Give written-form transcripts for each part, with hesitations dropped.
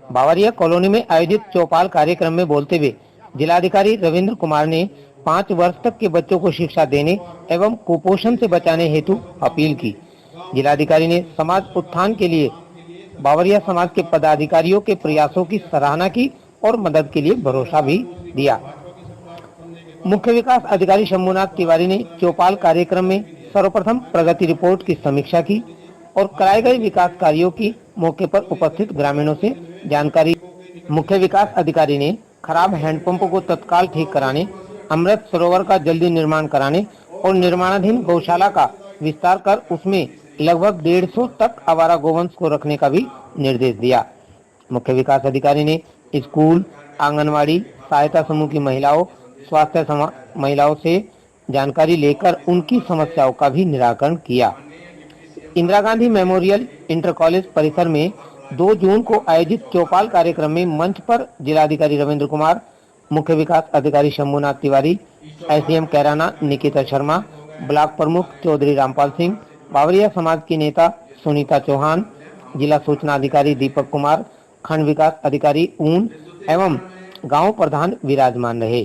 Bawaria colony में आयोजित चौपाल कार्यक्रम में बोलते हुए जिलाधिकारी रविंद्र कुमार ने 5 वर्ष तक के बच्चों को शिक्षा देने एवं कुपोषण से बचाने हेतु अपील की। जिलाधिकारी ने समाज उत्थान के लिए बावरिया समाज के पदाधिकारियों के प्रयासों की सराहना की और मदद के लिए भरोसा भी दिया। मुख्य विकास अधिकारी शंभुनाथ तिवारी ने चौपाल कार्यक्रम में सर्वप्रथम प्रगति रिपोर्ट की समीक्षा की और कराए गए विकास कार्यों की मौके पर उपस्थित ग्रामीणों से जानकारी। मुख्य विकास अधिकारी ने खराब हैंडपंप को तत्काल ठीक कराने, अमृत सरोवर का जल्दी निर्माण कराने और निर्माणाधीन गौशाला का विस्तार कर उसमें लगभग 150 तक आवारा गोवंश को रखने का भी निर्देश दिया। मुख्य विकास अधिकारी ने स्कूल, आंगनवाड़ी, सहायता समूह की महिलाओं, स्वास्थ्य महिलाओं से जानकारी लेकर उनकी समस्याओं का भी निराकरण किया। Indira Gandhi memorial inter college परिसर में 2 जून को आयोजित चौपाल कार्यक्रम में मंच पर जिलाधिकारी रविंद्र कुमार, मुख्य विकास अधिकारी शंभुनाथ तिवारी, एसडीएम कैराना निकिता शर्मा, ब्लॉक प्रमुख चौधरी रामपाल सिंह, बावरिया समाज की नेता सुनीता चौहान, जिला सूचना अधिकारी दीपक कुमार, खंड विकास अधिकारी ऊन एवं गांव प्रधान विराजमान रहे।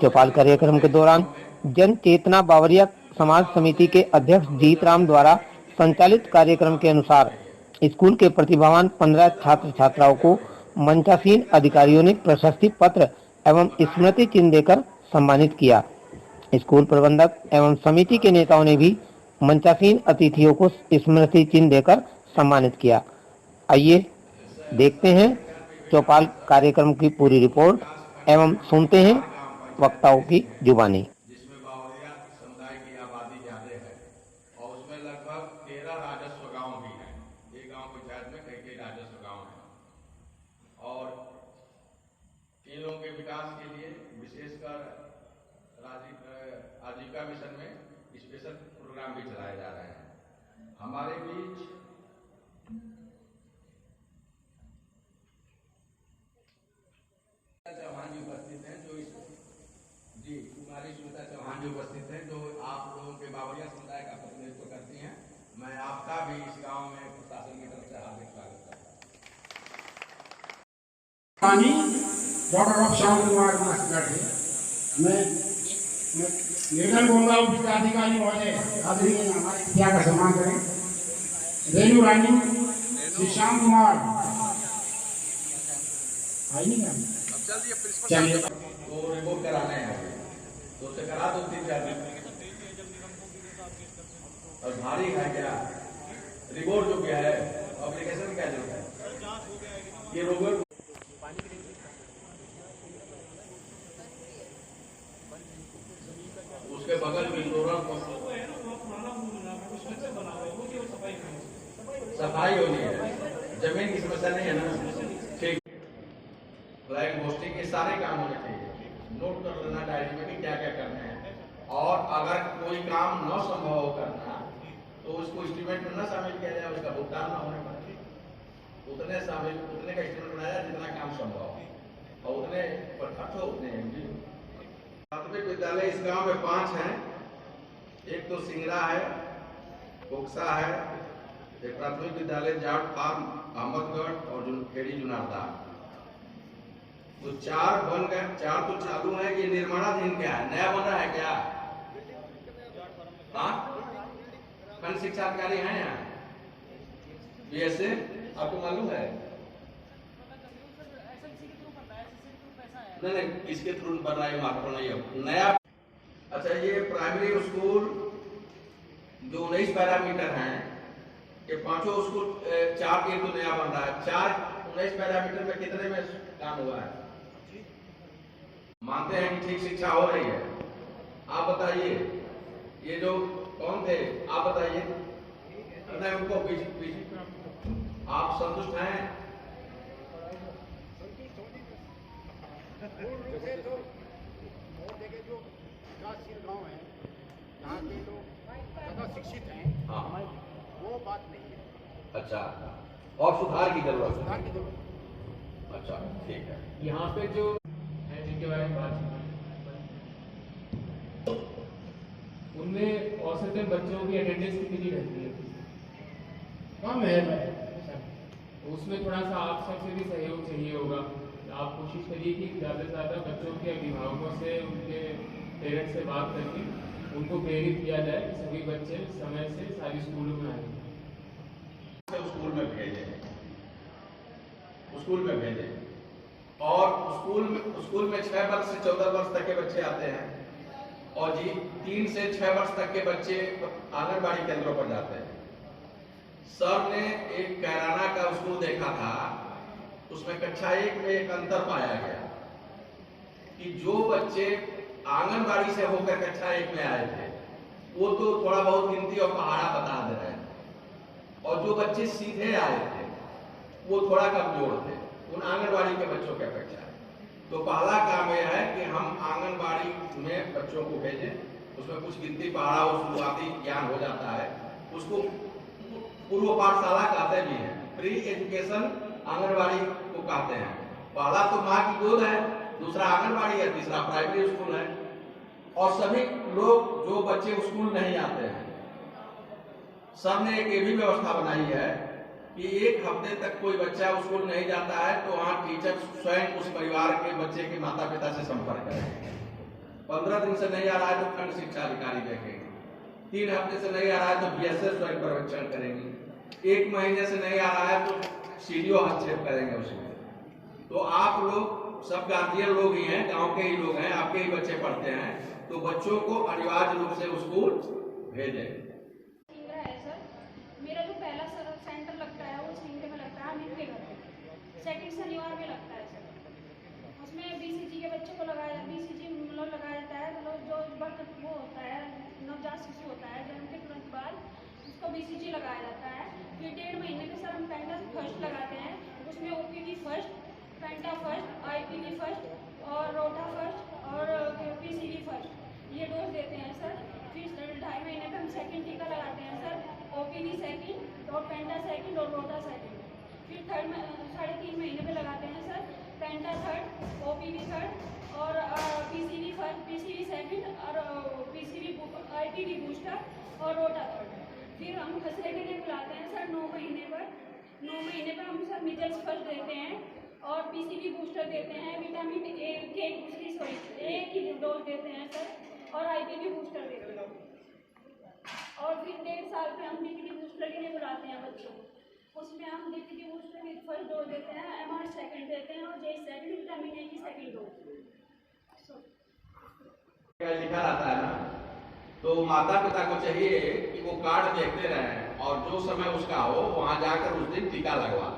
चौपाल कार्यक्रम के दौरान जन चेतना बावरिया समाज समिति के अध्यक्ष जीत राम द्वारा संचालित कार्यक्रम के अनुसार स्कूल के प्रतिभावान 15 छात्र छात्राओं को मंचासीन अधिकारियों ने प्रशस्ति पत्र एवं स्मृति चिन्ह देकर सम्मानित किया। स्कूल प्रबंधक एवं समिति के नेताओं ने भी मंचासीन अतिथियों को स्मृति चिन्ह देकर सम्मानित किया। आइए देखते हैं चौपाल कार्यक्रम की पूरी रिपोर्ट एवं सुनते हैं वक्ताओं की जुबानी। जिसमें बावरिया समुदाय की आबादी ज्यादा है और उसमें लगभग 13 राजस्व गांव भी हैं। ये गांव पंचायत में कई राजस्व गांव हैं और इन लोगों के विकास के लिए विशेषकर आजीविका मिशन में स्पेशल प्रोग्राम भी चलाए जा रहे हैं। हमारे बीच चौहान जी उपस्थित हैं, जो कुमारी सुनीता चौहान जी उपस्थित हैं, जो आप लोगों के बावरिया समुदाय का प्रतिनिधित्व करती हैं। मैं आपका भी इस गांव में प्रशासन की तरफ से हार्दिक स्वागत करता हूँ। डॉक्टर श्याम कुमार मैं निर्णय बोल रहा हूँ। अधिकारी महोदय आदरणीय हमारे विद्या का सम्मान करें। रेणु रानी, श्री श्याम कुमार आई नहीं मैम, चलिए तो रिपोर्ट कराने हैं तो उसे करा दो 3-4 दिन। और भारी है क्या रिपोर्ट जो क्या है एप्लीकेशन क्या जरूरत है? ये रोबोट उसके बगल में सफाई होनी है, जमीन की समस्या नहीं है ना। ठीक, फ्लैग पोस्टिंग के सारे काम होने चाहिए। नोट कर लेना डायरी में कि क्या क्या करना है और अगर कोई काम न संभव हो करना तो उसको एस्टीमेट में न शामिल किया जाए, उसका भुगतान न होने पर उतने का एस्टीमेट बनाया जितना काम संभव हो और उतने पर खर्च हो उतने। प्राथमिक विद्यालय इस गांव में 5 हैं। एक तो सिंगरा है, कोकसा है, एक प्राथमिक विद्यालय जाट फार्म अहमदगढ़ और खेड़ी जुनारदा। तो 4 बन गए, 4 तो चालू है कि निर्माणाधीन क्या है, नया बना है क्या? हाँ, खंड शिक्षा अधिकारी हैं यहाँ बीएसए, आपको मालूम है? नहीं, किसके थ्रू बन रहा है मात्र नहीं है नया। अच्छा, ये प्राइमरी स्कूल जो 19 पैरामीटर हैं, ये 5 स्कूल 4 तो नया बन रहा है। 4 19 पैरामीटर में कितने में काम हुआ है? मानते हैं कि ठीक शिक्षा हो रही है। आप बताइए, ये जो कौन थे आप बताइए, उनको आप संतुष्ट हैं? जैसे तो जो विकासशील गांव है, यहाँ के लोग ज्यादा शिक्षित हैं, हाँ, वो बात नहीं है। अच्छा, और सुधार की जरूरत है। सुधार की जरूरत है। अच्छा, ठीक है। यहाँ पे जो है जिनके बारे में बात उनमें औसतन बच्चों की अटेंडेंस कितनी रहती है? कम है। उसमें थोड़ा सा आप सबसे भी सहयोग चाहिए आप कोशिश करिए कि ज़्यादा से ज़्यादा बच्चों के अभिभावकों से, उनके पेरेंट्स से बात करके उनको प्रेरित किया जाए कि सभी बच्चे समय से सारी स्कूलों में आएँ। स्कूल में भेजें और स्कूल में 6 वर्ष से 14 वर्ष तक के बच्चे आते हैं और जी 3 से 6 वर्ष तक के बच्चे आंगनबाड़ी केंद्रों पर जाते हैं। सर ने एक कैराना का स्कूल देखा था, उसमें कक्षा 1 में एक अंतर पाया गया कि जो बच्चे आंगनबाड़ी से होकर कक्षा 1 में आए थे वो तो थोड़ा बहुत गिनती और पहाड़ा बता दे रहे हैं और जो बच्चे सीधे आए थे वो थोड़ा कमजोर थे उन आंगनबाड़ी के बच्चों की अपेक्षा। तो पहला काम यह है कि हम आंगनबाड़ी में बच्चों को भेजें, उसमें कुछ गिनती पहाड़ा और शुरुआती ज्ञान हो जाता है, उसको पूर्व पाठशाला कहते भी हैं, प्री एजुकेशन आंगनबाड़ी को कहते हैं। पहला तो माँ की गोद है, दूसरा आंगनबाड़ी है, तीसरा प्राइमरी स्कूल है। और सभी लोग जो बच्चे स्कूल नहीं आते हैं, सर ने एक ये भी व्यवस्था बनाई है कि 1 हफ्ते तक कोई बच्चा स्कूल नहीं जाता है तो वहाँ टीचर स्वयं उस परिवार के बच्चे के माता पिता से संपर्क करेंगे। 15 दिन से नहीं आ रहा है तो खंड शिक्षा अधिकारी देखेंगे, 3 हफ्ते से नहीं आ रहा है तो बीएसएस स्वयं पर्यवेक्षण करेंगे, 1 महीने से नहीं आ रहा है तो सीडीओ हस्तक्षेप करेंगे उसमें। तो आप लोग सब गार्जियन लोग ही हैं, गांव के ही लोग हैं, आपके ही बच्चे पढ़ते हैं, तो बच्चों को अनिवार्य रूप से स्कूल भेजें। मेरा जो पहला सेंटर लगता है वो सिंगल में लगता है, अमित के घर पे, सेकंड शनिवार में लगता है सर। उसमें बीसीजी के बच्चों को लगाया जाता है, मतलब जो बर्थ वो होता है, नवजात शिशु होता है, जन्म के तुरंत बाद उसको बीसीजी लगाया जाता है। फिर 1.5 महीने के सर हम पेंटा फर्स्ट लगाते हैं, उसमें ओपीवी फर्स्ट, पेंटा फर्स्ट, आईपीवी फर्स्ट और रोटा फर्स्ट और पीसीवी फर्स्ट ये डोज देते हैं सर। फिर 2.5 महीने पे हम सेकंड टीका लगाते हैं सर, ओपीवी सेकंड और पेंटा सेकंड और रोटा सेकंड। फिर 3.5 महीने पे लगाते हैं सर पेंटा थर्ड, ओपीवी थर्ड और पीसीवी फर्स्ट, पीसीवी सेकंड और पीसीवी आईपीवी बूस्टर और रोटा थर्ड। फिर हम खसरे के लिए बुलाते हैं सर 9 महीने पर। 9 महीने पर हम सर मिजल्स फर्स्ट देते हैं और पीसीवी बूस्टर देते हैं, विटामिन ए की की डोज देते हैं सर और आईपीवी बूस्टर देते हैं। और फिर 1.5 साल पे हम डीपीटी बूस्टर के लिए बुलाते हैं बच्चों, उसमें हम डीपीटी बूस्टर की फर्स्ट डोज देते हैं, एमआर सेकंड देते हैं और जे सेकंड विटामिन ए की सेकंड डोज। लिखा रहता है ना, तो माता पिता को चाहिए कि वो कार्ड देखते रहें और जो समय उसका हो वहां जाकर उस दिन टीका लगवा।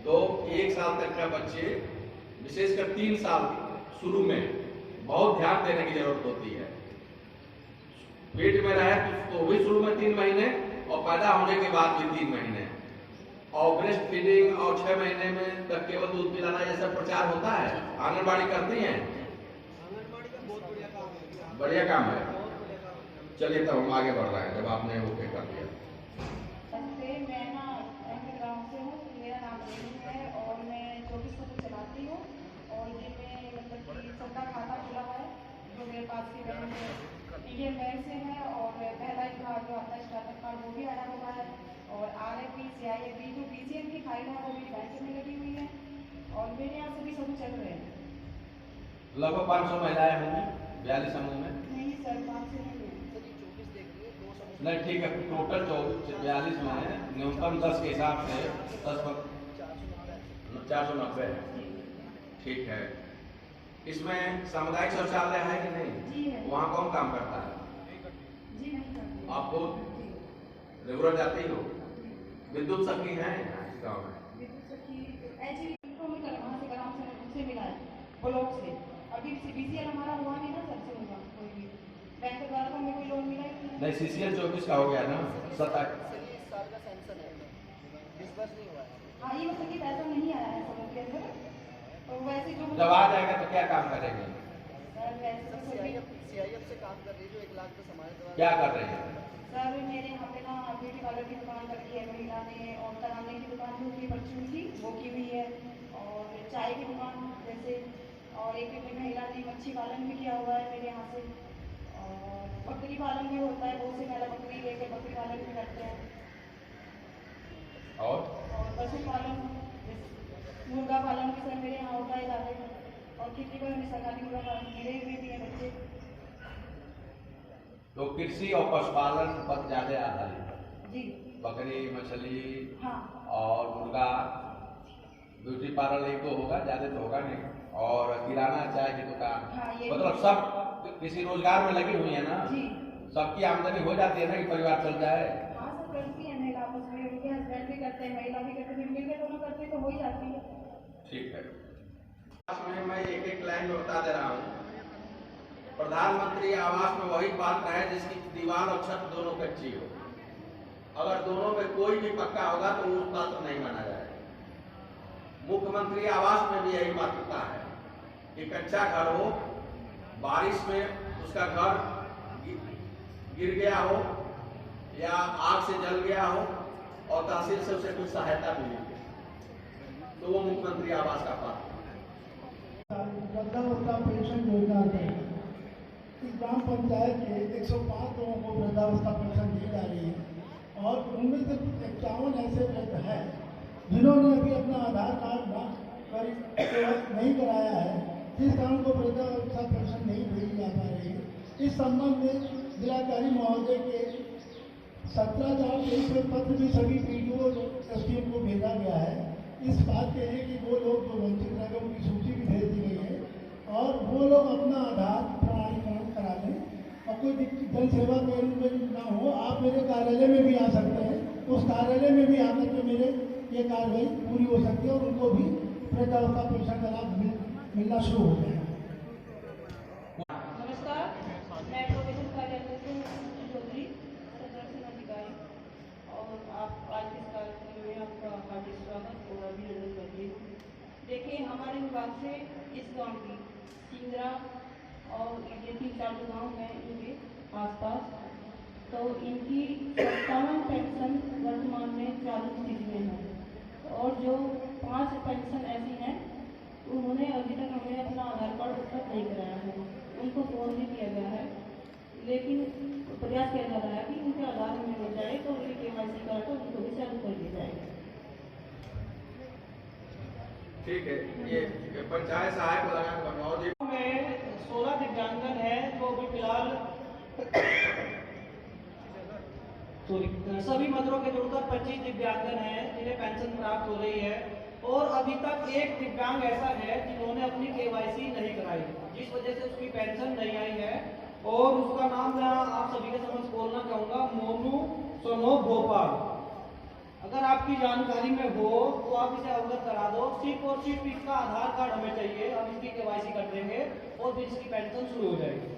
तो 1 साल तक का बच्चे, विशेषकर 3 साल शुरू में बहुत ध्यान देने की जरूरत होती है। पेट में रहे तो भी शुरू में 3 महीने और पैदा होने के बाद भी 3 महीने, और ब्रेस्ट फीडिंग और 6 महीने में तक केवल दूध पिलाना, ये सब प्रचार होता है। आंगनबाड़ी करती हैं, बढ़िया काम है। चलिए तब हम आगे बढ़ रहे हैं, जब आपने ओके कर दिया। मैं ना ग्राम से हूँ, मेरा नाम रेनू है और मैं 24 को चलाती हूँ और ये मैं मतलब कि सबका खाता खुला है जो मेरे पास की बहन है, इंडियन बैंक से है और पहला ही कार्ड जो आता है स्टार्टअप कार्ड वो भी आया हुआ है और आरएफपी सीआईएफपी जो बीसीएम की फाइल है वो मेरी बैंक में लगी हुई है और मेरे यहाँ से भी सब चल रहे हैं। लगभग 500 महिलाएं होंगी 42 समूह में? नहीं सर, 500 नहीं है। नहीं ठीक है, टोटल 42 में है, न्यूनतम 10 के हिसाब से 490 है। ठीक है, इसमें सामुदायिक शौचालय है कि नहीं? जी है। वहाँ कौन काम करता है? जी नहीं करता। आप खुद रेगुलर जाती हो? विद्युत सखी है गाँव में? विद्युत सखी वहाँ से ग्राम से उनसे मिला है ब्लॉक से। अभी बीसीएल हमारा हुआ नहीं ना सर से होगा कोई भी बैंक द्वारा तो हमें कोई लोन मिला ही नहीं। सीसीएल 24 का हो गया ना, 27 हाँ, ये मतलब कि पैसा नहीं आया है समझ के अंदर, तो वैसे जो जब आ जाएगा तो क्या काम करेंगे? सीआईएफ से काम कर रही है जो 1 लाख का हमारे द्वारा। क्या कर रही है? सर मेरे यहाँ पे ना ब्यूटी पार्लर की दुकान रखी है, महिला ने और कराने की दुकान जो की बच्चों की वो की हुई है और चाय की दुकान जैसे, और एक महिला ने मच्छी पालन भी किया हुआ है मेरे यहाँ से, और बकरी पालन भी होता है, बहुत से महिला बकरी लेकर बकरी पालन भी करते हैं और पशु पालन मुर्गा पालन भी सर खेती पर हमें सरकारी मिले हुए भी हैं बच्चे। तो कृषि और पशुपालन पर ज्यादा आधारित है। जी बकरी, मछली हाँ और मुर्गा, ब्यूटी पार्लर एक तो होगा, ज्यादा तो होगा नहीं, और किराना चाय की दुकान, हाँ, ये मतलब सब किसी रोजगार में लगी हुई है ना। जी सबकी आमदनी हो जाती है ना कि परिवार चल जाए। हाँ, सब करती है महिला आपस में, उनके हस्बैंड भी करते हैं, महिला भी करते हैं, मिलकर दोनों करते हैं तो हो ही जाती है। ठीक है। में मैं एक एक लाइन में बता दे रहा हूँ। प्रधानमंत्री आवास में वही बात है जिसकी दीवार और छत दोनों कच्ची हो। अगर दोनों में कोई भी पक्का होगा तो उस पात्र नहीं माना जाएगा। मुख्यमंत्री आवास में भी यही पात्रता है कि कच्चा घर हो, बारिश में उसका घर गिर गया हो या आग से जल गया हो और तहसील से उसे कुछ सहायता मिली तो वो मुख्यमंत्री आवास का पात्र। वृद्धावस्था पेंशन योजना में इस ग्राम पंचायत के 105 लोगों को वृद्धावस्था पेंशन दी जा रही है और उनमें से 51 ऐसे वृद्ध हैं जिन्होंने अभी अपना आधार कार्ड नहीं कराया है, जिस कारण को वृद्धावस्था पेंशन नहीं भेजी जा पा रही है। इस संबंध में जिलाधिकारी महोदय के 17/23 में पत्र भी सभी PDO SDM को भेजा गया है। इस बात के लिए कि वो लोग जो वंचित रह गए उनकी सूची भी भेज दी गई है और वो लोग अपना आधार प्रमाणीकरण करा लें और कोई जन सेवा केंद्र में ना हो, आप मेरे कार्यालय में भी आ सकते हैं, उस कार्यालय में भी आकर के मेरे ये कार्रवाई पूरी हो सकती है और उनको भी वृद्धावस्था पेंशन का लाभ मिलना शुरू हो जाएगा। नमस्कार, मैं प्रोफेसर कार्यालय से चौधरी संरक्षण अधिकारी और आप आज इस कार्यक्रम में आपका हार्दिक स्वागत और अभिनंदन करती हूँ। देखिए, हमारे विभाग से इस गांव की सिंगरा और ये 3-4 गाँव हैं इनके आसपास, तो इनकी 57 पेंशन वर्तमान में चालू स्थिति में है और जो 5 पेंशन ऐसी हैं उन्होंने अभी तक हमें अपना आधार कार्ड उपलब्ध नहीं कराया है। उनको फोन भी किया गया है, लेकिन प्रयास किया जा रहा है कि उनके आधार में मिल जाए तो उनकी KYC करा तो उनको भी चालू कर दिया जाएगा। ठीक है, ये पंचायत सहायक लगा बनवाओ जी। में 16 दिव्यांगन है जो अभी फिलहाल सभी मतों के जुड़कर 25 दिव्यांगन हैं जिन्हें पेंशन प्राप्त हो रही है और अभी तक एक दिव्यांग ऐसा है जिन्होंने अपनी KYC नहीं कराई, जिस वजह से उसकी पेंशन नहीं आई है और उसका नाम मैं आप सभी के समक्ष बोलना चाहूँगा, मोनू सोनो भोपाल। अगर आपकी जानकारी में हो तो आप इसे अवगत करा दो। सिर्फ और सिर्फ इसका आधार कार्ड हमें चाहिए, हम इसकी KYC कर देंगे और फिर इसकी पेंशन शुरू हो जाएगी।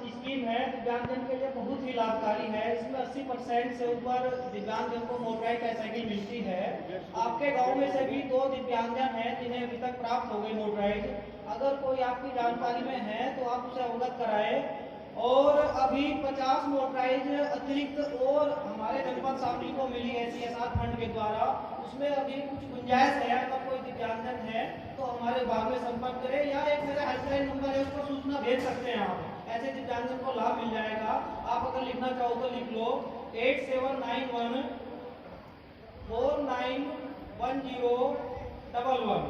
स्कीम है दिव्यांगजन के लिए बहुत ही लाभकारी है। इसमें 80% से ऊपर दिव्यांगजन को मोटराइज साइकिल मिलती है। आपके गांव में से भी 2 दिव्यांगजन हैं जिन्हें अभी तक प्राप्त हो गई मोटराइज। अगर कोई आपकी जानकारी में है तो आप उसे अवगत कराएं। और अभी 50 मोटराइज अतिरिक्त और हमारे जनपद शामली को मिली है CSR फंड के द्वारा, उसमें अभी कुछ गुंजाइश है। अगर कोई दिव्यांगजन है तो हमारे विभाग में संपर्क करें या एक मेरा हेल्पलाइन नंबर है उस पर सूचना भेज सकते हैं आप, ऐसे दिव्यांगजन को लाभ मिल जाएगा। आप अगर लिखना चाहो तो लिख लो 8791 491011।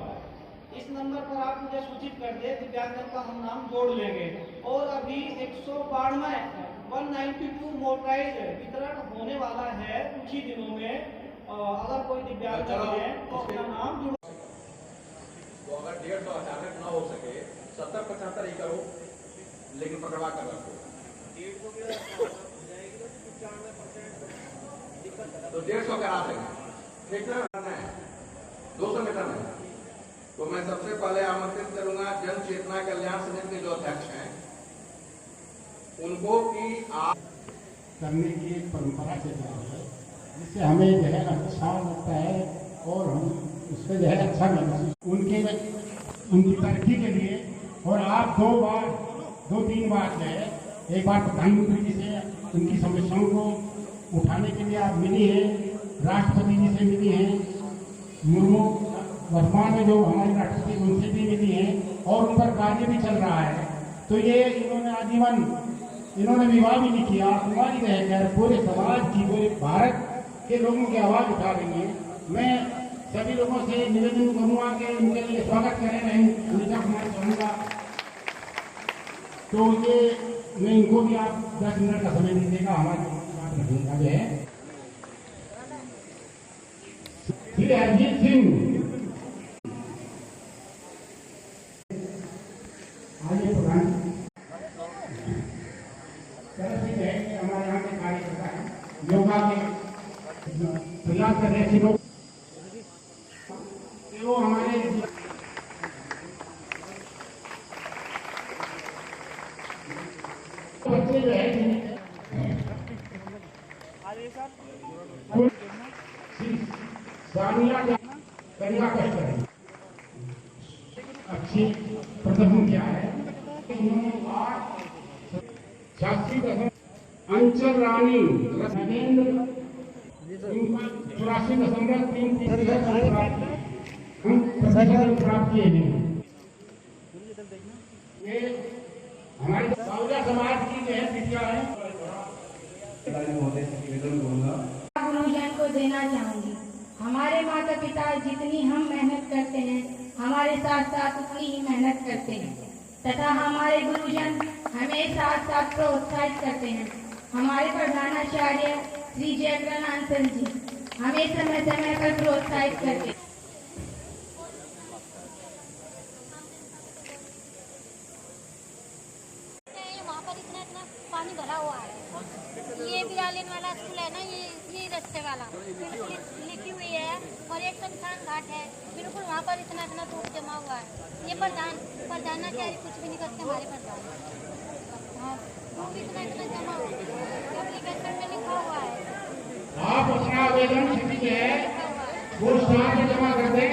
इस नंबर पर आप मुझे सूचित कर दे, दिव्यांगजन का हम नाम जोड़ लेंगे। और अभी 192 मोटराइज वितरण होने वाला है कुछ ही दिनों में। अगर कोई दिव्यांगजन है तो अपना नाम जुड़। तो अगर 150 अचानक ना हो सके 70-75 ही करो, लेकिन पकड़वा कर रखो। तो 150 करा देंगे, ठीक ना? 200 मीटर में। तो मैं सबसे पहले आमंत्रित करूंगा जन चेतना कल्याण समिति के जो अध्यक्ष हैं उनको कि आप करने की एक परंपरा के तहत है, जिससे हमें जो है अच्छा लगता है और हम उससे जो है अच्छा महसूस उनकी तरक्की के लिए। और आप 2-3 बार जो है, एक बार प्रधानमंत्री जी से उनकी समस्याओं को उठाने के लिए आप मिली हैं, राष्ट्रपति जी से मिली हैं, मुर्मू वर्तमान में जो हमारे राष्ट्रपति उनसे भी मिली हैं और उन पर कार्य भी चल रहा है। तो ये इन्होंने आजीवन इन्होंने विवाह भी नहीं किया, कुमारी रहकर पूरे समाज की, पूरे भारत के लोगों की आवाज़ उठा रही है। मैं सभी लोगों से निवेदन करूंगा कि उनके लिए स्वागत करें। मैं निजा कुमार चाहूँगा तो ये मैं इनको भी आप 10 मिनट का समय दीजिएगा। हमारी बात रखने वाले हैं श्री अरजीत सिंह। आइए प्रधान है कि हमारे यहाँ के कार्यकर्ता हैं योगा के प्रयास कर रहे थे लोग, वो हमारे बच्चे जो है सानिया कन्या कष्ट है अच्छी प्रदर्शन किया है। 86 अंचल रानी नरेंद्र 84.33% प्राप्त किए हैं। ये हमारी सावरिया समाज की जो है बिटिया है। गुरुजन को देना चाहूंगी। हमारे माता पिता जितनी हम मेहनत करते हैं हमारे साथ साथ उतनी ही मेहनत करते हैं तथा हमारे गुरुजन हमें साथ साथ प्रोत्साहित करते हैं। हमारे प्रधानाचार्य श्री जयग्रहण जी हमें समय समय पर प्रोत्साहित करते हैं। वहाँ पर इतना पानी भरा हुआ है। ये बिरालिन वाला स्कूल है ना, ये रास्ते वाला बिल्कुल लिखी हुई है और एक शमशान घाट है बिल्कुल वहाँ पर इतना धूप जमा हुआ है। ये प्रधानाचार्य कुछ भी नहीं करते हमारे प्रधान। हाँ धूप इतना जमा हुआ है, एप्लीकेशन में लिखा हुआ है। आप अपना आवेदन कीजिए, वो साथ में जमा कर दें।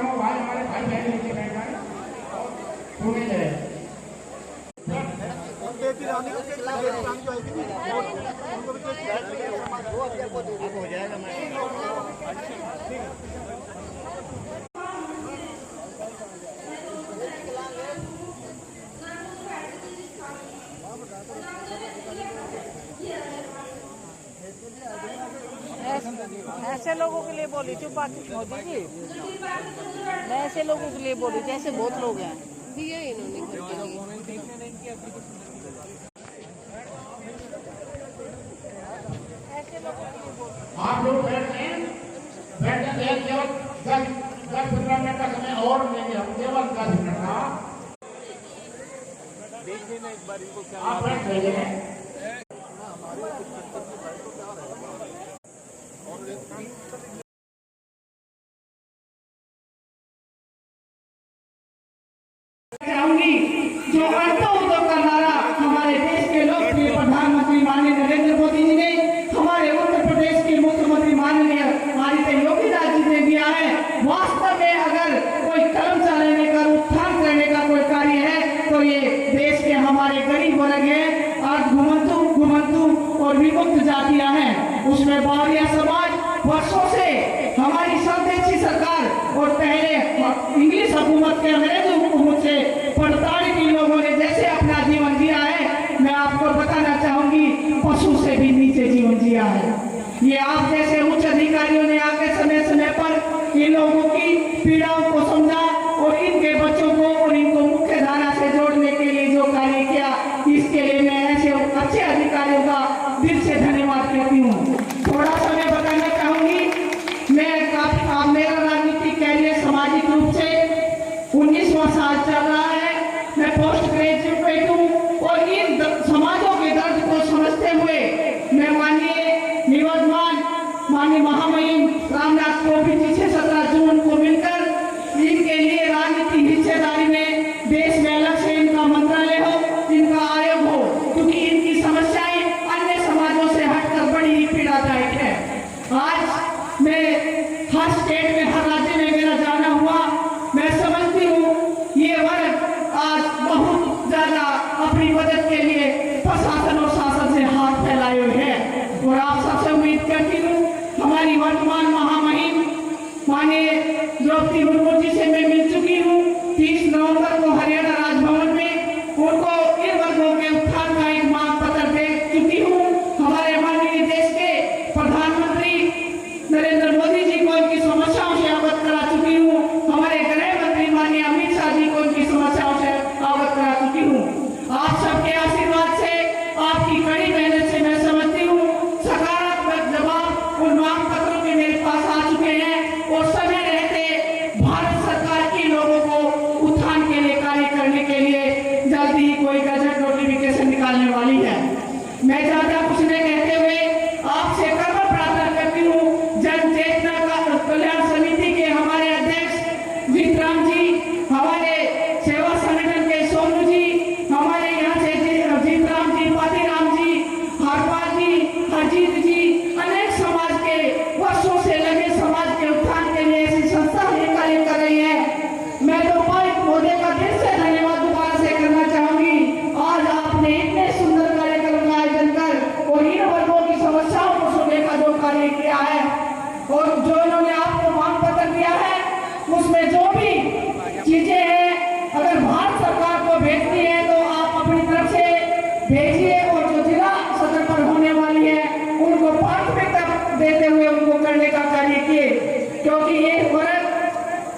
हमारे भाई बहन नीचे बैठकर सुने जाए। हो जाएगा ऐसे लोगों के लिए बोली थी मोदी जी, मैं ऐसे लोगों के लिए बोली जैसे बहुत लोग हैं दिए इन्होंने। आप लोग बैठते हैं केवल 10-15 मिनट का समय और लेंगे हम, केवल 10 मिनट का। देख लेना एक बार इनको क्या आप बैठ जाइए। चाहूंगी जो अंतों का नारा हमारे देश के लोकप्रिय प्रधानमंत्री माननीय नरेंद्र मोदी जी ने हमारे उत्तर प्रदेश के मुख्यमंत्री माननीय माननीय योगी राज जी ने दिया है। वास्तव में अगर कोई कलम चलाने का उत्थान करने का कोई कार्य है तो ये देश के हमारे गरीब वर्ग है। आज घुमंतु और विमुक्त जातियां हैं, उसमें बावरिया समाज वर्षों से हमारी स्वदेशी सरकार और पहले इंग्लिश हुकूमत के अंग्रेज हुकूमत से प्रताड़ित इन लोगों ने जैसे अपना जीवन जिया है, मैं आपको बताना चाहूंगी पशु से भी नीचे जीवन जिया है। ये आप जैसे उच्च अधिकारियों ने आके समय समय पर इन लोगों की पीड़ाओं को समझा और इनके बच्चों को और इनको मुख्य धारा से जोड़ने के लिए जो कार्य किया, इसके लिए मैं ऐसे अच्छे अधिकारियों का दिल से धन्यवाद करती हूँ। थोड़ा सा मैं बताना चाहूंगी, मैं मेरा राजनीतिक कैरियर सामाजिक रूप से 19वां साल चल रहा है। मैं पोस्ट ग्रेजुएट हूँ और इन समाजों के दर्द को समझते हुए मैं माननीय निवर्तमान माननीय महामहिम रामनाथ कोविंद जी से 17 जून को मिलकर इनके लिए राजनीतिक हिस्सेदारी में देश में अलग से इनका मंत्रालय हो, इनका आयोग हो, क्योंकि इनकी समस्याएं अन्य समाजों से हटकर बड़ी ही पीड़ादायक है। भेजिए और जो जिला सदर पर होने वाली है उनको प्राथमिकता देते हुए उनको करने का कार्य किए, क्योंकि ये वर्ग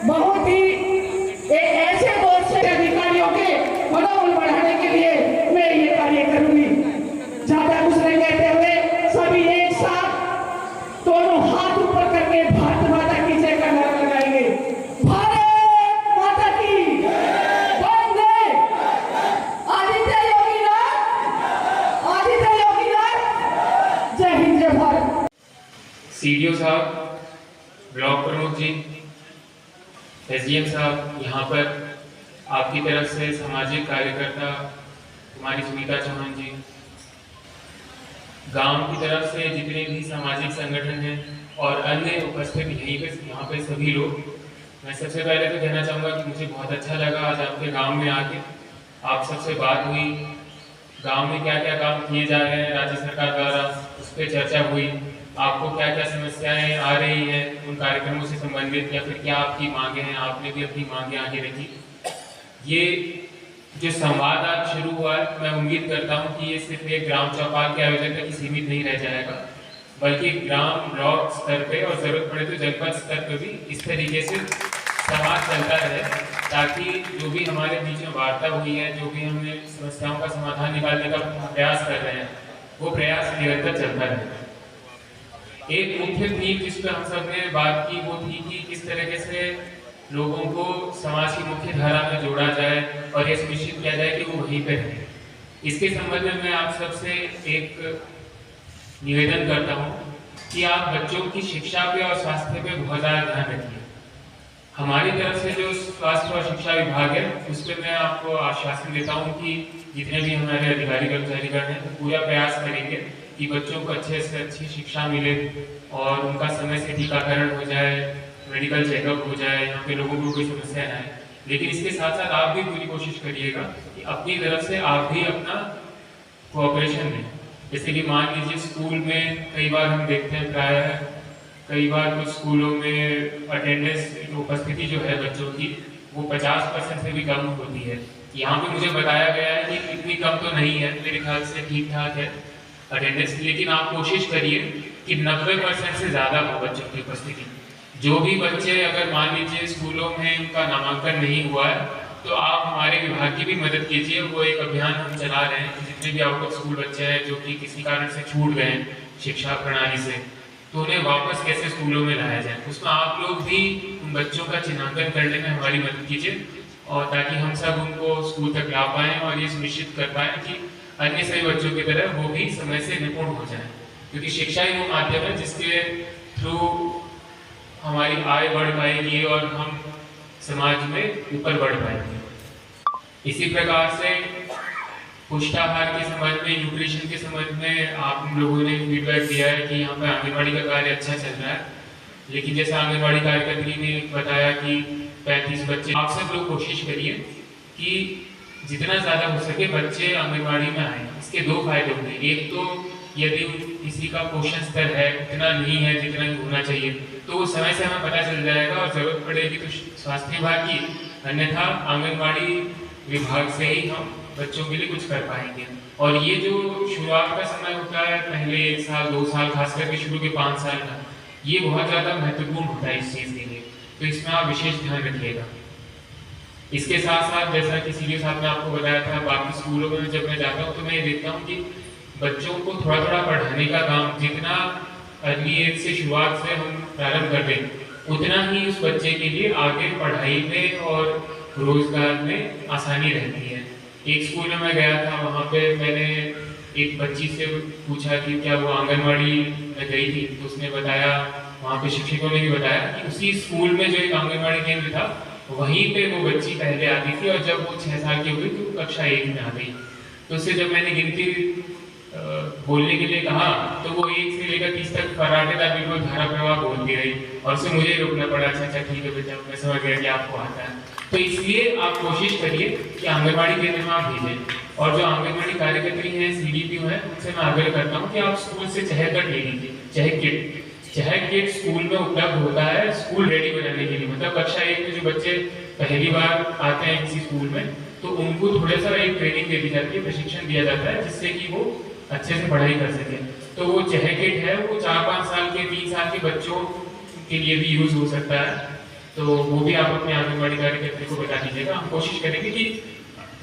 बहुत ही एक ऐसे दौर से अधिकारियों के मनोबल बढ़ाने के लिए मैं ये कार्य करूंगी। ज्यादा कुछ नहीं कहते हुए सभी एक साथ दोनों हाथ ऊपर करके भारत माता की जय का नारा लगाएंगे। भारत माता की वंदे। आदित्य योगीनाथ, जय हिंद जय भारत। सीडीओ साहब, ब्लॉक प्रमुख जी, एसडीएम साहब, यहाँ पर आपकी तरफ से सामाजिक कार्यकर्ता कुमारी सुनीता चौहान जी, गांव की तरफ से जितने भी सामाजिक संगठन हैं और अन्य उपस्थित यहाँ पे सभी लोग, मैं सबसे पहले तो कहना चाहूँगा कि मुझे बहुत अच्छा लगा आज आपके गांव में आके, आप सबसे बात हुई, गांव में क्या क्या काम किए जा रहे हैं राज्य सरकार द्वारा उस पर चर्चा हुई, आपको क्या क्या समस्याएं आ रही हैं उन कार्यक्रमों से संबंधित, या फिर क्या आपकी मांगे हैं, आपने भी अपनी मांगे आगे रखी। ये जो संवाद आज शुरू हुआ है, मैं उम्मीद करता हूं कि ये सिर्फ एक ग्राम चौपाल के आयोजन तक ही सीमित नहीं रह जाएगा, बल्कि ग्राम ब्लॉक स्तर पे और जरूरत पड़े तो जनपद स्तर पे भी इस तरीके से संवाद चलता रहे, ताकि जो भी हमारे बीच में वार्ता हुई है, जो भी हमने समस्याओं का समाधान निकालने का प्रयास कर रहे हैं, वो प्रयास निरंतर चलता रहे। एक मुख्य थीम जिस पर हम सब ने बात की वो थी कि किस तरीके से लोगों को समाज की मुख्य धारा में जोड़ा जाए और यह सुनिश्चित किया जाए कि वो वहीं पे रहे। इसके संबंध में मैं आप सबसे एक निवेदन करता हूँ कि आप बच्चों की शिक्षा पे और स्वास्थ्य पे बहुत ज़्यादा ध्यान रखिए। हमारी तरफ से जो स्वास्थ्य और शिक्षा विभाग है उस पर मैं आपको आश्वासन देता हूँ कि जितने भी हमारे अधिकारी कर्मचारीगण हैं पूरा प्रयास करेंगे कि बच्चों को अच्छे से अच्छी शिक्षा मिले और उनका समय से टीकाकरण हो जाए, मेडिकल चेकअप हो जाए, यहाँ पे लोगों को कोई समस्या ना आए। लेकिन इसके साथ साथ आप भी पूरी कोशिश करिएगा कि अपनी तरफ से आप भी अपना कोऑपरेशन दें। जैसे कि मान लीजिए स्कूल में कई बार हम देखते हैं, प्रायः कई बार कुछ स्कूलों में अटेंडेंस उपस्थिति जो है बच्चों की वो 50% से भी कम होती है। यहाँ पे मुझे बताया गया है कि इतनी कम तो नहीं है, मेरे ख्याल से ठीक ठाक है अटेंडेंस, लेकिन आप कोशिश करिए कि 90% से ज़्यादा हो बच्चों की उपस्थिति। जो भी बच्चे अगर मान लीजिए स्कूलों में उनका नामांकन नहीं हुआ है तो आप हमारे विभाग की भी मदद कीजिए। वो एक अभियान हम चला रहे हैं कि जितने भी आउट ऑफ स्कूल बच्चे हैं जो कि किसी कारण से छूट गए हैं शिक्षा प्रणाली से, तो उन्हें वापस कैसे स्कूलों में लाया जाए, उसमें आप लोग भी उन बच्चों का चिन्हांकन करने में हमारी मदद कीजिए, और ताकि हम सब उनको स्कूल तक ला पाएँ और ये सुनिश्चित कर पाएँ कि अन्य सभी बच्चों की तरह वो भी समय से निपुण हो जाए, क्योंकि शिक्षा ही वो माध्यम है जिसके थ्रू हमारी आय बढ़ पाएगी और हम समाज में ऊपर बढ़ पाएंगे। इसी प्रकार से पुष्टाहार के संबंध में, न्यूट्रिशन के संबंध में आप लोगों ने फीडबैक दिया है कि यहाँ पर आंगनबाड़ी का कार्य अच्छा चल रहा है, लेकिन जैसा आंगनबाड़ी कार्यकर्त्री ने बताया कि 35 बच्चे, आप सब लोग कोशिश करिए कि जितना ज़्यादा हो सके बच्चे आंगनबाड़ी में आए। इसके दो फायदे होंगे, एक तो यदि किसी का पोषण स्तर है उतना नहीं है जितना होना चाहिए तो समय से हमें पता चल जाएगा और जरूरत पड़ेगी तो स्वास्थ्य विभाग की, अन्यथा आंगनबाड़ी विभाग से ही हम बच्चों के लिए कुछ कर पाएंगे। और ये जो शुरुआत का समय होता है, पहले 1 साल 2 साल, खास करके शुरू के 5 साल का, ये बहुत ज़्यादा महत्वपूर्ण होता है इस चीज़ के लिए, तो इसमें आप विशेष ध्यान रखिएगा। इसके साथ साथ जैसा कि सीडीओ साहब ने आपको बताया था, बाकी स्कूलों में जब मैं जाता हूँ तो मैं ये देखता हूँ कि बच्चों को थोड़ा थोड़ा पढ़ाने का काम जितना अर्ली एज से शुरुआत से हम प्रारंभ कर दें, उतना ही उस बच्चे के लिए आगे पढ़ाई में और रोजगार में आसानी रहती है। एक स्कूल में मैं गया था, वहाँ पे मैंने एक बच्ची से पूछा कि क्या वो आंगनबाड़ी में गई थी, तो उसने बताया, वहाँ पे शिक्षकों ने भी बताया कि उसी स्कूल में जो एक आंगनबाड़ी केंद्र था वहीं पे वो बच्ची पहले आती थी, और जब वो 6 साल की हुई तो कक्षा 1 में आ गई। तो उससे जब मैंने गिनती बोलने के लिए कहा तो वो 1 से लेकर 30 तक फर्राटेदार बिल्कुल धारा प्रवाह बोलती रही, और उससे मुझे रोकना पड़ा। अच्छा ठीक है बेटा, मैं समझ गया कि आपको आता है। तो इसलिए आप कोशिश करिए कि आंगनबाड़ी केंद्र में आप भेजें, और जो आंगनबाड़ी कार्यकर्त्री हैं, CDPO हैं, उनसे मैं आग्रह करता हूँ कि आप स्कूल से चहकट ले लीजिए। चहक किट स्कूल में उपलब्ध होता है स्कूल रेडी बनाने के लिए, मतलब कक्षा 1 में जो बच्चे पहली बार आते हैं किसी स्कूल में, तो उनको थोड़ा सा एक ट्रेनिंग दे दी जाती है, प्रशिक्षण दिया जाता है, जिससे कि वो अच्छे से पढ़ाई कर सके। तो वो चह किट है, वो 4-5 साल के 3 साल के बच्चों के लिए भी यूज हो सकता है। तो वो भी आप अपने आंगनबाड़ी कार्यकर्ता को बता दीजिएगा। हम कोशिश करेंगे कि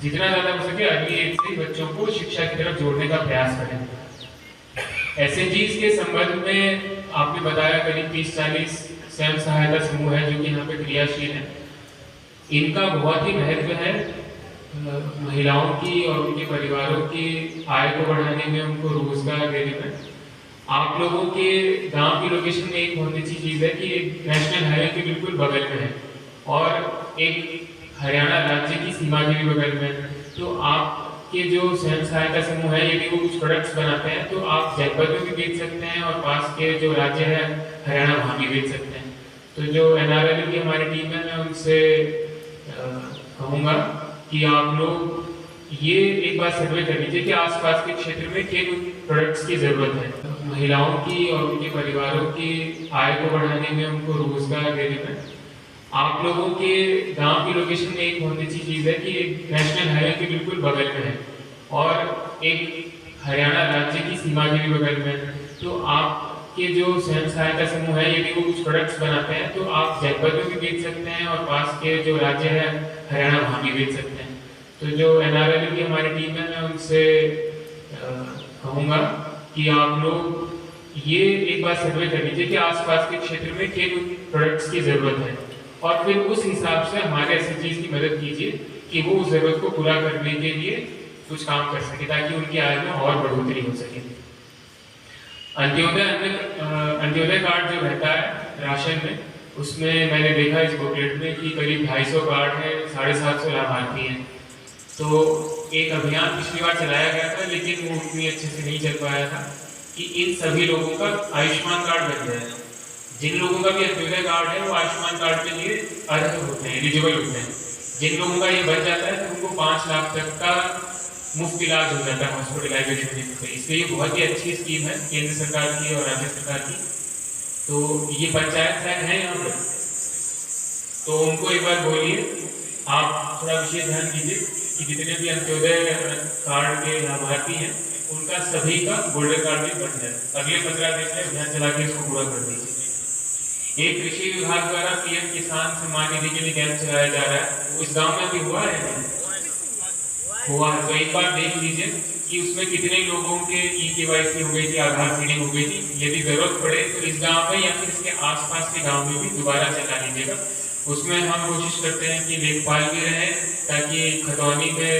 जितना ज़्यादा हो सके अर्ली एज से बच्चों को शिक्षा की तरफ जोड़ने का प्रयास करें। एसएचजीज के संबंध में आपने बताया करीब 30-40 स्वयं सहायता समूह है जो कि यहाँ पे क्रियाशील है। इनका बहुत ही महत्व है महिलाओं की और उनके परिवारों की आय को बढ़ाने में, उनको रोजगार देने में। आप लोगों के गांव की लोकेशन में एक बहुत अच्छी चीज़ है कि एक नेशनल हाईवे के बिल्कुल बगल में है और एक हरियाणा राज्य की सीमा के भी बगल में है। तो आपके जो स्वयं सहायता समूह है, यदि वो कुछ प्रोडक्ट्स बनाते हैं तो आप जनपद में भी बेच सकते हैं और पास के जो राज्य है हरियाणा, वहाँ भी बेच सकते हैं। तो जो NRL की हमारी टीम है, मैं उनसे कहूँगा कि आप लोग ये एक बार सर्वे कर लीजिए कि आसपास के क्षेत्र में किन प्रोडक्ट्स की जरूरत है महिलाओं की और उनके परिवारों की आय को बढ़ाने में, उनको रोजगार देने में। आप लोगों के गांव की लोकेशन में एक बहुत अच्छी चीज़ है कि एक नेशनल हाईवे के बिल्कुल बगल में है और एक हरियाणा राज्य की सीमा के भी बगल में है। तो आपके जो स्वयं सहायता समूह है, यदि वो कुछ प्रोडक्ट्स बनाते हैं तो आप जनपद में भी बेच सकते हैं और पास के जो राज्य है हरियाणा, वहाँ भी बेच सकते हैं। तो जो NRL की हमारी टीम है, मैं उनसे कहूँगा कि आप लोग ये एक बार सर्वे कर लीजिए कि आसपास के क्षेत्र में किन प्रोडक्ट्स की जरूरत है और फिर उस हिसाब से हमारे एसएचजीज की मदद कीजिए कि वो उस जरूरत को पूरा करने के लिए कुछ काम कर सके, ताकि उनकी आय में और बढ़ोतरी हो सके। अंत्योदय कार्ड जो रहता है राशन में, उसमें मैंने देखा इस बुकलेट में कि करीब 250 कार्ड है, 750 लाभार्थी हैं। तो एक अभियान पिछली बार चलाया गया था, लेकिन वो उतनी अच्छे से नहीं चल पाया था कि इन सभी लोगों का आयुष्मान कार्ड बन जाए। जिन लोगों का भी अंत्योदय कार्ड है वो आयुष्मान कार्ड के लिए अर्ह होते हैं, एलिजिबल होते हैं। जिन लोगों का ये बन जाता है तो उनको 5 लाख तक का मुफ्त इलाज हो जाता है हॉस्पिटलाइजेशन में। इसलिए ये बहुत ही अच्छी स्कीम है केंद्र सरकार की और राज्य सरकार की। तो ये पंचायत राज है यहाँ पर, तो उनको एक बार बोलिए, आप थोड़ा विशेष ध्यान दीजिए कि जितने भी अंत्योदय कार्ड के लाभार्थी हैं उनका सभी का गोल्डन कार्ड भी बन जाए। अगले 15 दिन में अभियान चला के इसको पूरा कर दीजिए। एक कृषि विभाग द्वारा PM किसान सम्मान निधि के लिए कैंप चलाया जा रहा है, इस गांव में भी हुआ है हुआ है। तो एक बार देख लीजिए कि उसमें कितने लोगों के eKYC हो गई थी, आधार सीडिंग हो गई थी। यदि जरूरत पड़े तो इस गांव में या फिर इसके आसपास के गांव में भी दोबारा चला लीजिएगा। उसमें हम कोशिश करते हैं कि लेखपाल भी रहे ताकि खतौनी में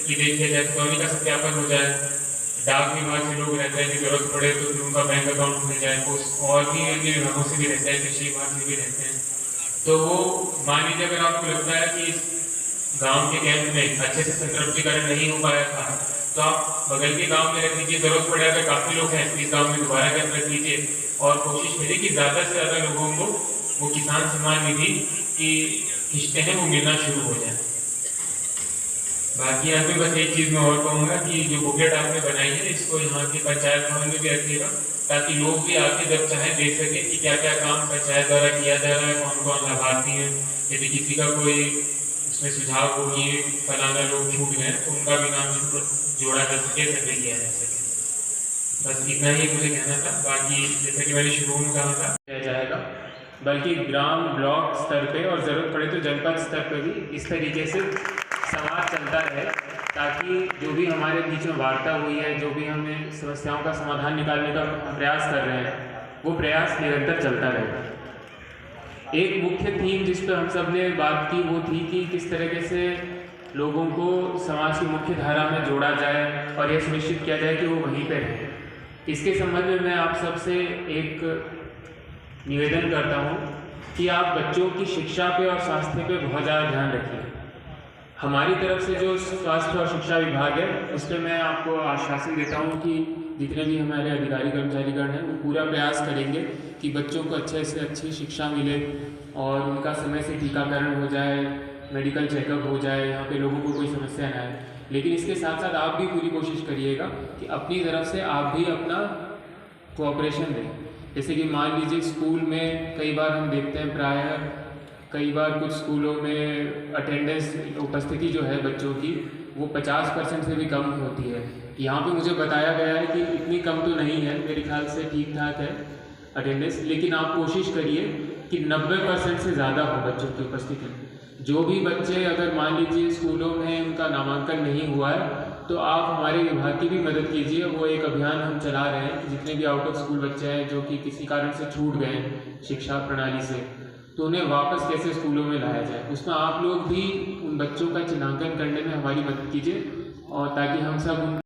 की देखिए जाए, खतौनी का सत्यापन हो जाए। डाक विभाग से लोग रहते हैं, कि जरूरत पड़े तो फिर उनका बैंक अकाउंट खुल जाए। और भी अन्य विभागों से भी रहते हैं, कृषि विभाग से भी रहते हैं। तो वो मान लीजिए अगर आपको लगता है कि इस गांव के कैंप में अच्छे से संतृप्तिकरण नहीं हो पाया था तो आप बगल के गांव में रख लीजिए। जरूरत पड़े अगर काफी लोग हैं तो इस गांव में दोबारा कैंप रख लीजिए और कोशिश करिए कि ज्यादा से ज्यादा लोगों को वो किसान सम्मान निधि की किस्तें हैं वो मिलना शुरू हो जाए। बाकी यहाँ पे बस एक चीज़ मैं और कहूँगा कि जो बुकलेट आपने बनाई है इसको यहाँ के पंचायत भवन में भी रखिएगा, ताकि लोग भी आके जब चाहे देख सकें कि क्या क्या काम पंचायत द्वारा किया जा रहा है, कौन कौन लाभार्थी हैं। यदि किसी का कोई उसमें सुझाव हो कि फलाना लोग छूट गए तो उनका भी नाम जोड़ा जा सके, सर्वे किया जा सके। बस इतना ही मुझे कहना था। बाकी जैसे कि मैंने शुरू में कहा था किया जाएगा, बल्कि ग्राम ब्लॉक स्तर पे और ज़रूरत पड़े तो जनपद स्तर पर भी इस तरीके से संवाद चलता रहे, ताकि जो भी हमारे बीच में वार्ता हुई है, जो भी हमें समस्याओं का समाधान निकालने का प्रयास कर रहे हैं, वो प्रयास निरंतर चलता रहे। एक मुख्य थीम जिस पर हम सब ने बात की वो थी कि किस तरीके से लोगों को समाज की मुख्य धारा में जोड़ा जाए और यह सुनिश्चित किया जाए कि वो वहीं पर रहें। इसके संबंध में मैं आप सबसे एक निवेदन करता हूँ कि आप बच्चों की शिक्षा पे और स्वास्थ्य पे बहुत ज़्यादा ध्यान रखिए। हमारी तरफ से जो स्वास्थ्य और शिक्षा विभाग है उस पर मैं आपको आश्वासन देता हूँ कि जितने भी हमारे अधिकारी कर्मचारीगण हैं वो पूरा प्रयास करेंगे कि बच्चों को अच्छे से अच्छी शिक्षा मिले और उनका समय से टीकाकरण हो जाए, मेडिकल चेकअप हो जाए, यहाँ पे लोगों को कोई समस्या ना आए। लेकिन इसके साथ साथ आप भी पूरी कोशिश करिएगा कि अपनी तरफ से आप भी अपना कोऑपरेशन दें। जैसे कि मान लीजिए स्कूल में कई बार हम देखते हैं प्रायः कई बार कुछ स्कूलों में अटेंडेंस उपस्थिति जो है बच्चों की वो 50% से भी कम होती है। यहाँ पे मुझे बताया गया है कि इतनी कम तो नहीं है, मेरे ख्याल से ठीक ठाक है अटेंडेंस, लेकिन आप कोशिश करिए कि 90% से ज़्यादा हो बच्चों की उपस्थिति। जो भी बच्चे अगर मान लीजिए स्कूलों में उनका नामांकन नहीं हुआ है तो आप हमारे विभाग की भी मदद कीजिए। वो एक अभियान हम चला रहे हैं कि जितने भी आउट ऑफ स्कूल बच्चे हैं जो कि किसी कारण से छूट गए हैं शिक्षा प्रणाली से, तो उन्हें वापस कैसे स्कूलों में लाया जाए। उसमें आप लोग भी उन बच्चों का चिन्हांकन करने में हमारी मदद कीजिए और ताकि हम सब